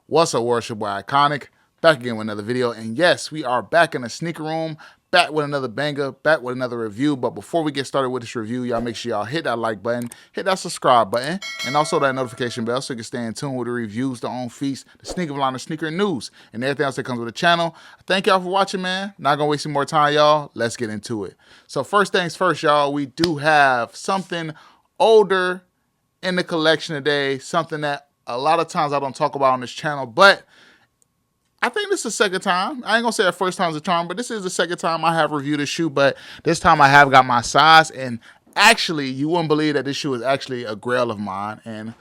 What's up, worship boy Iconic? Back again with another video. And yes, we are back in the sneaker room, back with another banger, back with another review. But before we get started with this review, y'all make sure y'all hit that like button, hit that subscribe button, and also that notification bell so you can stay in tune with the reviews, the on feast, the sneaker vlog, the sneaker news, and everything else that comes with the channel. Thank y'all for watching, man. Not gonna waste any more time, y'all. Let's get into it. So first things first, y'all, we do have something older in the collection today, something that a lot of times I don't talk about on this channel, but I think this is the second time. I ain't gonna say the first time's a charm, but this is the second time I have reviewed this shoe, but this time I have got my size, and actually, you wouldn't believe that this shoe is actually a grail of mine, and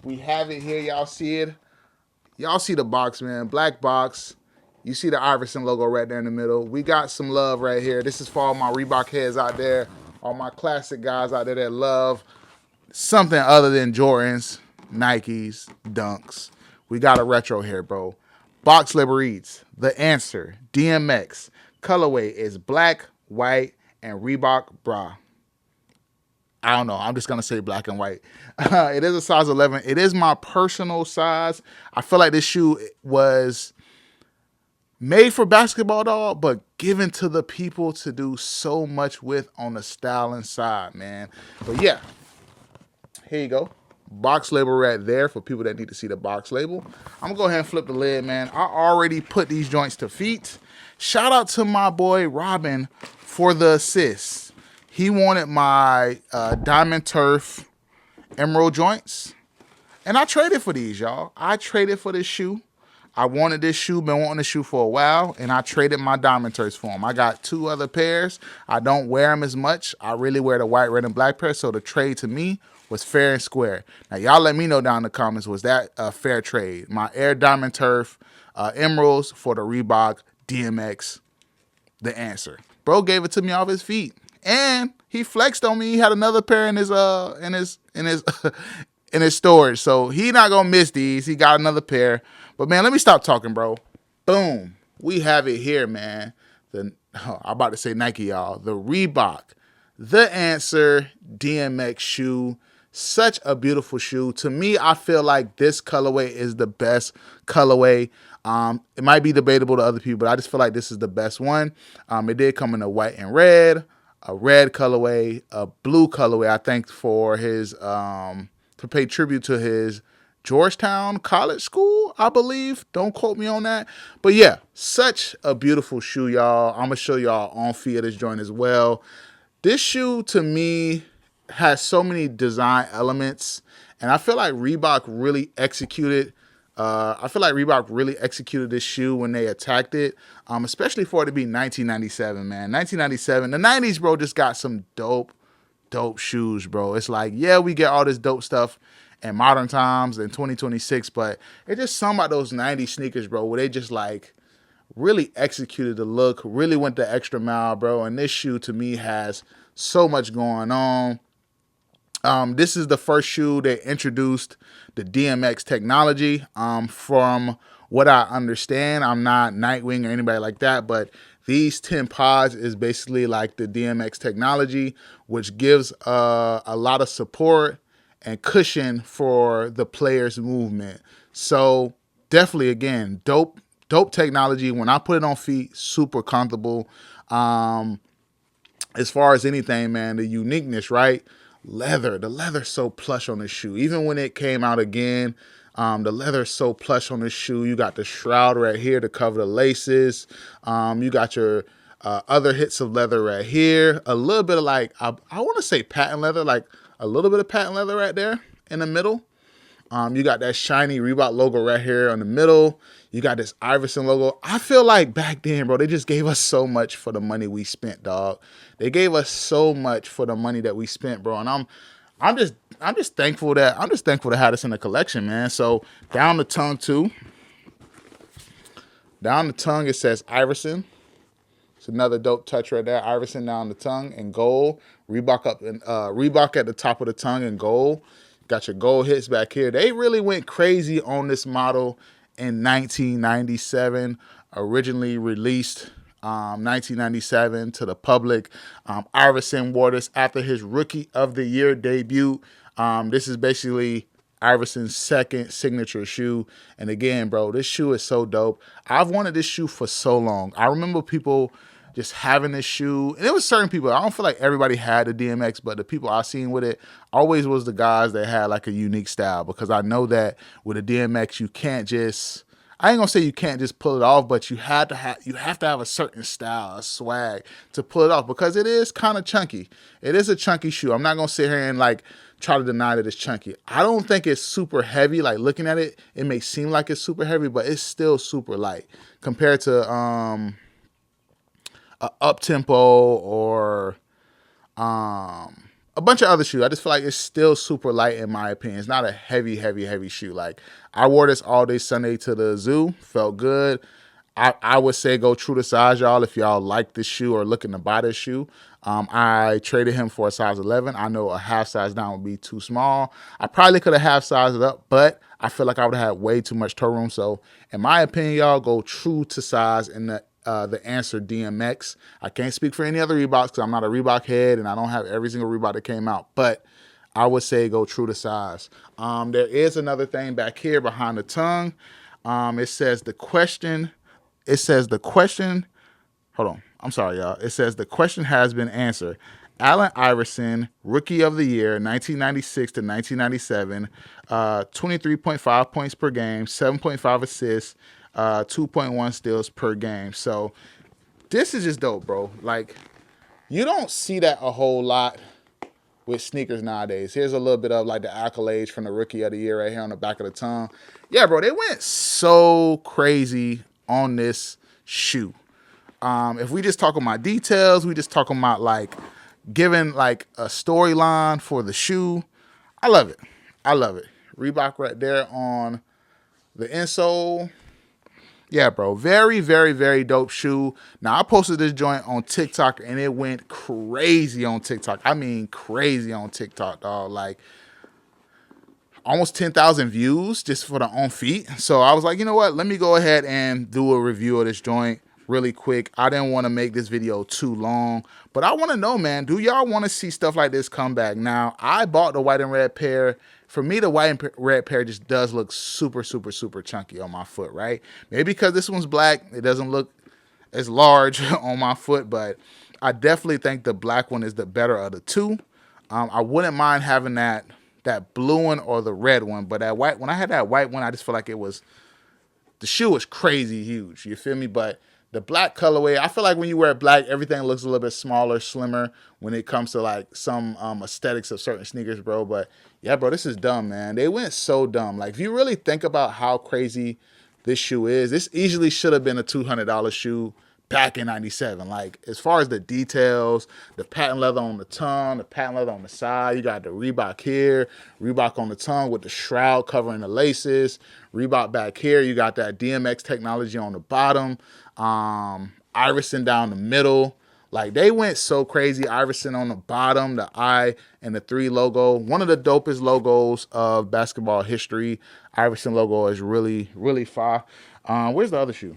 we have it here. Y'all see it? Y'all see the box, man. Black box. You see the Iverson logo right there in the middle. We got some love right here. This is for all my Reebok heads out there, all my classic guys out there that love something other than Jordans, Nikes, Dunks. We got a retro here, bro. Box label reads, The Answer DMX. Colorway is black, white, and Reebok bra. I don't know. I'm just going to say black and white. It is a size 11. It is my personal size. I feel like this shoe was made for basketball, dog, but given to the people to do so much with on the styling side, man. But yeah, here you go. Box label right there for people that need to see the box label. I'm going to go ahead and flip the lid, man. I already put these joints to feet. Shout out to my boy Robin for the assist. He wanted my Diamond Turf Emerald joints, and I traded for these, y'all. I traded for this shoe. I wanted this shoe, been wanting this shoe for a while, and I traded my Diamond Turfs for them. I got two other pairs. I don't wear them as much. I really wear the white, red, and black pair, so the trade to me was fair and square. Now, y'all let me know down in the comments, was that a fair trade? My Air Diamond Turf Emeralds for the Reebok DMX, The Answer. Bro gave it to me off his feet, and he flexed on me. He had another pair in his in his storage, so he not gonna miss these. He got another pair. But man, let me stop talking, bro. Boom, we have it here, man. I'm about to say Nike, y'all. The Reebok, The Answer DMX shoe. Such a beautiful shoe. To me, I feel like this colorway is the best colorway. It might be debatable to other people, but I just feel like this is the best one. It did come in a white and red, a red colorway, a blue colorway. I think for his to pay tribute to his Georgetown College School, I believe. Don't quote me on that. But yeah, such a beautiful shoe, y'all. I'm going to show y'all on feet of this joint as well. This shoe, to me, has so many design elements, and I feel like Reebok really executed this shoe when they attacked it, especially for it to be 1997, man. 1997, the 90s, bro, just got some dope shoes, bro. It's like, yeah, we get all this dope stuff in modern times in 2026, but it's just something about those 90s sneakers, bro, where they just like really executed the look, really went the extra mile, bro. And this shoe to me has so much going on. This is the first shoe that introduced the DMX technology. From what I understand, I'm not Nightwing or anybody like that, but these 10 pods is basically like the DMX technology, which gives a lot of support and cushion for the player's movement. So definitely, again, dope technology. When I put it on feet, super comfortable. As far as anything, man, the uniqueness, right? The leather's so plush on this shoe. Even when it came out again, the leather's so plush on this shoe. You got the shroud right here to cover the laces. You got your other hits of leather right here. A little bit of like, I want to say patent leather, like a little bit of patent leather right there in the middle. You got that shiny Reebok logo right here in the middle. You got this Iverson logo. I feel like back then, bro, they just gave us so much for the money we spent, dog. They gave us so much for the money that we spent, bro. And I'm just thankful to have this in the collection, man. So down the tongue too. Down the tongue it says Iverson. It's another dope touch right there. Iverson down the tongue in gold. Reebok Reebok at the top of the tongue in gold. Got your gold hits back here. They really went crazy on this model in 1997. Originally released 1997 to the public. Iverson wore this after his Rookie of the Year debut. This is basically Iverson's second signature shoe. And again, bro, this shoe is so dope. I've wanted this shoe for so long. I remember people just having this shoe. And it was certain people. I don't feel like everybody had the DMX, but the people I seen with it always was the guys that had like a unique style. Because I know that with a DMX, you can't just, I ain't gonna say you can't just pull it off, but you have to have a certain style, a swag to pull it off because it is kind of chunky. It is a chunky shoe. I'm not gonna sit here and like try to deny that it's chunky. I don't think it's super heavy. Like looking at it, it may seem like it's super heavy, but it's still super light compared to a up tempo or a bunch of other shoes. I just feel like it's still super light in my opinion. It's not a heavy shoe. Like I wore this all day Sunday to the zoo. Felt good. I would say go true to size, y'all, if y'all like this shoe or looking to buy this shoe. I traded him for a size 11. I know a half size down would be too small. I probably could have half sized it up, but I feel like I would have had way too much toe room. So in my opinion, y'all, go true to size in the Answer DMX. I can't speak for any other Reeboks because I'm not a Reebok head and I don't have every single Reebok that came out, but I would say go true to size. There is another thing back here behind the tongue. It says the question. Hold on. I'm sorry, y'all. It says the question has been answered. Allen Iverson, Rookie of the Year, 1996 to 1997, 23.5 points per game, 7.5 assists, 2.1 steals per game. So this is just dope, bro. Like, you don't see that a whole lot with sneakers nowadays. Here's a little bit of like the accolades from the Rookie of the Year right here on the back of the tongue. Yeah, bro, they went so crazy on this shoe. If we just talk about details, we just talking about like giving like a storyline for the shoe. I love it. I love it. Reebok right there on the insole. Yeah, bro. Very dope shoe. Now, I posted this joint on TikTok and it went crazy on TikTok. I mean, crazy on TikTok, dog. Like, almost 10,000 views just for the on feet. So I was like, you know what? Let me go ahead and do a review of this joint really quick. I didn't want to make this video too long, but I want to know, man, do y'all want to see stuff like this come back? Now, I bought the white and red pair. For me, the white and red pair just does look super chunky on my foot, right? Maybe because this one's black, it doesn't look as large on my foot, but I definitely think the black one is the better of the two. I wouldn't mind having that blue one or the red one, but that white, when I had that white one, I just feel like the shoe was crazy huge. You feel me? But the black colorway, I feel like when you wear black, everything looks a little bit smaller, slimmer when it comes to like some aesthetics of certain sneakers, bro. But yeah, bro, this is dumb, man. They went so dumb. Like, if you really think about how crazy this shoe is, this easily should have been a $200 shoe back in 97. Like, as far as the details, the patent leather on the tongue, the patent leather on the side, you got the Reebok here, Reebok on the tongue with the shroud covering the laces, Reebok back here, you got that DMX technology on the bottom, Iverson down the middle. Like, they went so crazy. Iverson on the bottom, the I and the 3 logo. One of the dopest logos of basketball history. Iverson logo is really fire. Where's the other shoe?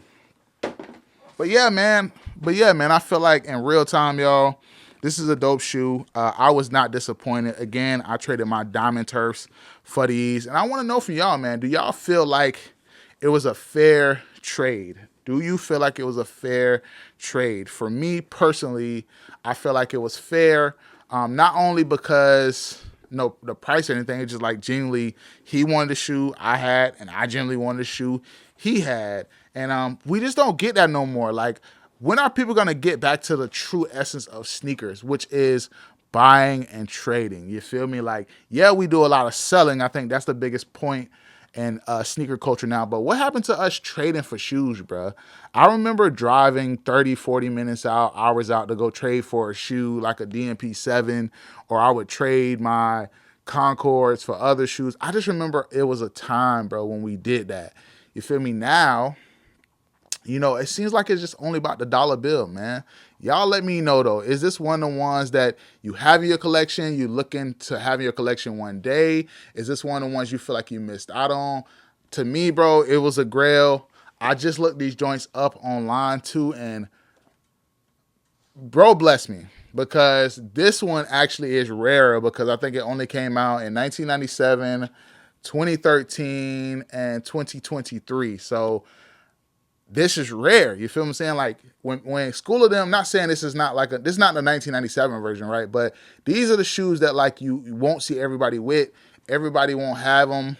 But yeah, man, I feel like in real time, y'all, this is a dope shoe. I was not disappointed. Again, I traded my Diamond Turfs for these. And I want to know from y'all, man, do y'all feel like it was a fair trade? Do you feel like it was a fair trade? For me personally, I feel like it was fair, not only because the price or anything. It's just like genuinely he wanted the shoe I had, and I genuinely wanted the shoe he had. And we just don't get that no more. Like, when are people going to get back to the true essence of sneakers, which is buying and trading? You feel me? Like, yeah, we do a lot of selling. I think that's the biggest point in sneaker culture now. But what happened to us trading for shoes, bro? I remember driving 30, 40 minutes out, hours out to go trade for a shoe like a DMP 7, or I would trade my Concords for other shoes. I just remember it was a time, bro, when we did that. You feel me? Now, you know, it seems like it's just only about the dollar bill, man. Y'all let me know, though. Is this one of the ones that you have in your collection, you looking to have in your collection one day? Is this one of the ones you feel like you missed out on? To me, bro, it was a grail. I just looked these joints up online, too, and bro, bless me, because this one actually is rarer because I think it only came out in 1997, 2013 and 2023. So this is rare. You feel what I'm saying? Like when School of Them, not saying this is not like this is not the 1997 version, right? But these are the shoes that like you won't see everybody with. Everybody won't have them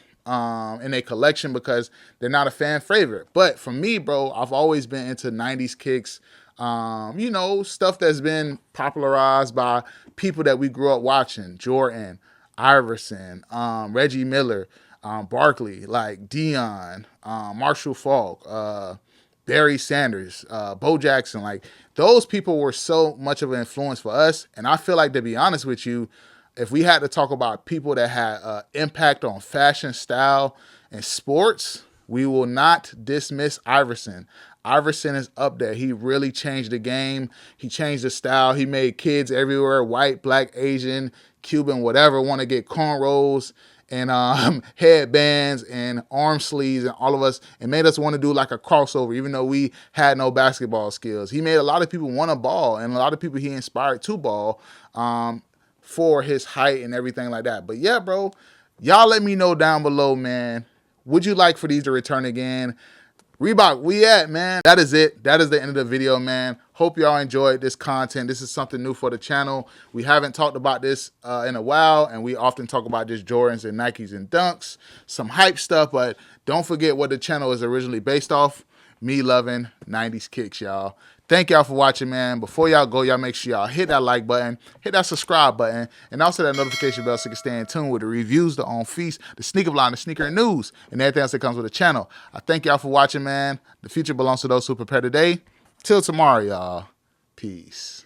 in a collection because they're not a fan favorite. But for me, bro, I've always been into 90s kicks. You know, stuff that's been popularized by people that we grew up watching. Jordan, Iverson, Reggie Miller, Barkley, like Deion, Marshall Faulk, Barry Sanders, Bo Jackson. Like those people were so much of an influence for us. And I feel like, to be honest with you, if we had to talk about people that had impact on fashion, style, and sports, we will not dismiss Iverson. Iverson is up there. He really changed the game. He changed the style. He made kids everywhere, white, black, Asian, Cuban, whatever, want to get cornrows and headbands and arm sleeves and all of us, and made us want to do like a crossover, even though we had no basketball skills. He made a lot of people want to ball, and a lot of people he inspired to ball for his height and everything like that. But yeah, bro, y'all let me know down below, man. Would you like for these to return again? Reebok, we at, man. That is it. That is the end of the video, man. Hope y'all enjoyed this content. This is something new for the channel. We haven't talked about this in a while, and we often talk about just Jordans and Nikes and Dunks, some hype stuff, but don't forget what the channel is originally based off. Me loving 90s kicks, y'all. Thank y'all for watching, man. Before y'all go, y'all make sure y'all hit that like button, hit that subscribe button, and also that notification bell so you can stay in tune with the reviews, the on feast, the sneaker blind, the sneaker news, and everything else that comes with the channel. I thank y'all for watching, man. The future belongs to those who prepare today. Till tomorrow, y'all. Peace.